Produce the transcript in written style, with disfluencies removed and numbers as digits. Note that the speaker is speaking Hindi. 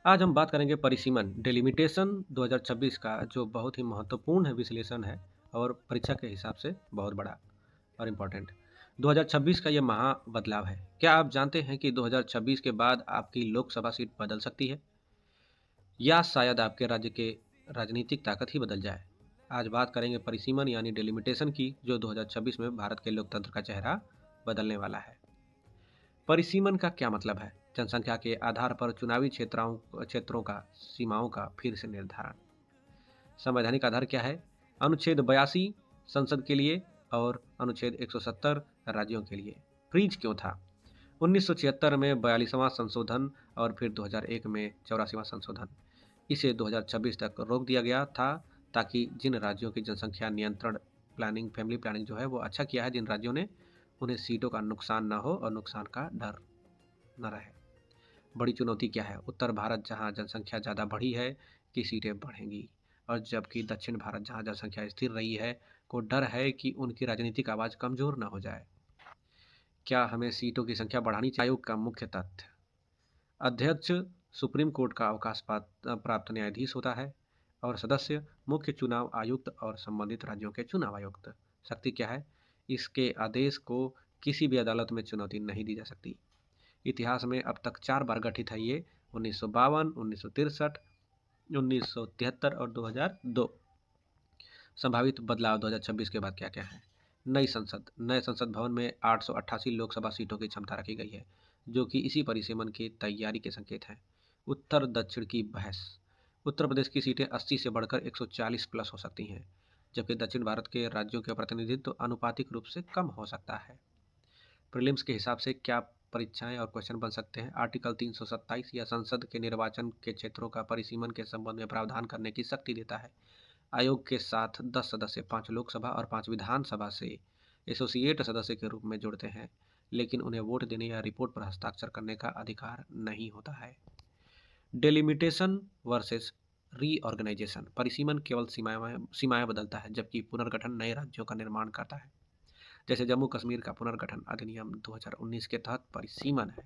आज हम बात करेंगे परिसीमन डिलिमिटेशन 2026 का, जो बहुत ही महत्वपूर्ण है, विश्लेषण है और परीक्षा के हिसाब से बहुत बड़ा और इम्पोर्टेंट। 2026 का ये महा बदलाव है। क्या आप जानते हैं कि 2026 के बाद आपकी लोकसभा सीट बदल सकती है, या शायद आपके राज्य के राजनीतिक ताकत ही बदल जाए? आज बात करेंगे परिसीमन यानी डिलिमिटेशन की, जो 2026 में भारत के लोकतंत्र का चेहरा बदलने वाला है। परिसीमन का क्या मतलब है? जनसंख्या के आधार पर चुनावी क्षेत्रों का सीमाओं का फिर से निर्धारण। संवैधानिक आधार क्या है? अनुच्छेद 82 संसद के लिए और अनुच्छेद 170 राज्यों के लिए। फ्रीज क्यों था? 1976 में 42वां संशोधन और फिर 2001 में 84वां संशोधन। इसे 2026 तक रोक दिया गया था, ताकि जिन राज्यों की जनसंख्या नियंत्रण प्लानिंग फैमिली प्लानिंग जो है वो अच्छा किया है, जिन राज्यों ने, उन्हें सीटों का नुकसान ना हो और नुकसान का डर न रहे। बड़ी चुनौती क्या है? उत्तर भारत, जहां जनसंख्या ज़्यादा बढ़ी है, की सीटें बढ़ेंगी, और जबकि दक्षिण भारत, जहां जनसंख्या स्थिर रही है, को डर है कि उनकी राजनीतिक आवाज़ कमज़ोर न हो जाए। क्या हमें सीटों की संख्या बढ़ानी चाहिए? आयोग का मुख्य तथ्य: अध्यक्ष सुप्रीम कोर्ट का अवकाश प्राप्त न्यायाधीश होता है, और सदस्य मुख्य चुनाव आयुक्त और संबंधित राज्यों के चुनाव आयुक्त। शक्ति क्या है? इसके आदेश को किसी भी अदालत में चुनौती नहीं दी जा सकती। इतिहास में अब तक 4 बार गठित है ये: 1952, 1963, 1973 और 2002। संभावित बदलाव 2026 के बाद क्या क्या है? नई संसद: नए संसद भवन में 888 लोकसभा सीटों की क्षमता रखी गई है, जो कि इसी परिसीमन की तैयारी के संकेत हैं। उत्तर दक्षिण की बहस: उत्तर प्रदेश की सीटें 80 से बढ़कर 140 प्लस हो सकती हैं, जबकि दक्षिण भारत के राज्यों का प्रतिनिधित्व आनुपातिक रूप से कम हो सकता है। प्रीलिम्स के हिसाब से क्या परीक्षाएं और क्वेश्चन बन सकते हैं? आर्टिकल 327 या संसद के निर्वाचन के क्षेत्रों का परिसीमन के संबंध में प्रावधान करने की शक्ति देता है। आयोग के साथ 10 सदस्य 5 लोकसभा और 5 विधानसभा से एसोसिएट सदस्य के रूप में जुड़ते हैं, लेकिन उन्हें वोट देने या रिपोर्ट पर हस्ताक्षर करने का अधिकार नहीं होता है। डेलिमिटेशन वर्सेस रीऑर्गेनाइजेशन: परिसीमन केवल सीमाएं बदलता है, जबकि पुनर्गठन नए राज्यों का निर्माण करता है। जैसे जम्मू कश्मीर का पुनर्गठन अधिनियम 2019 के तहत परिसीमन है।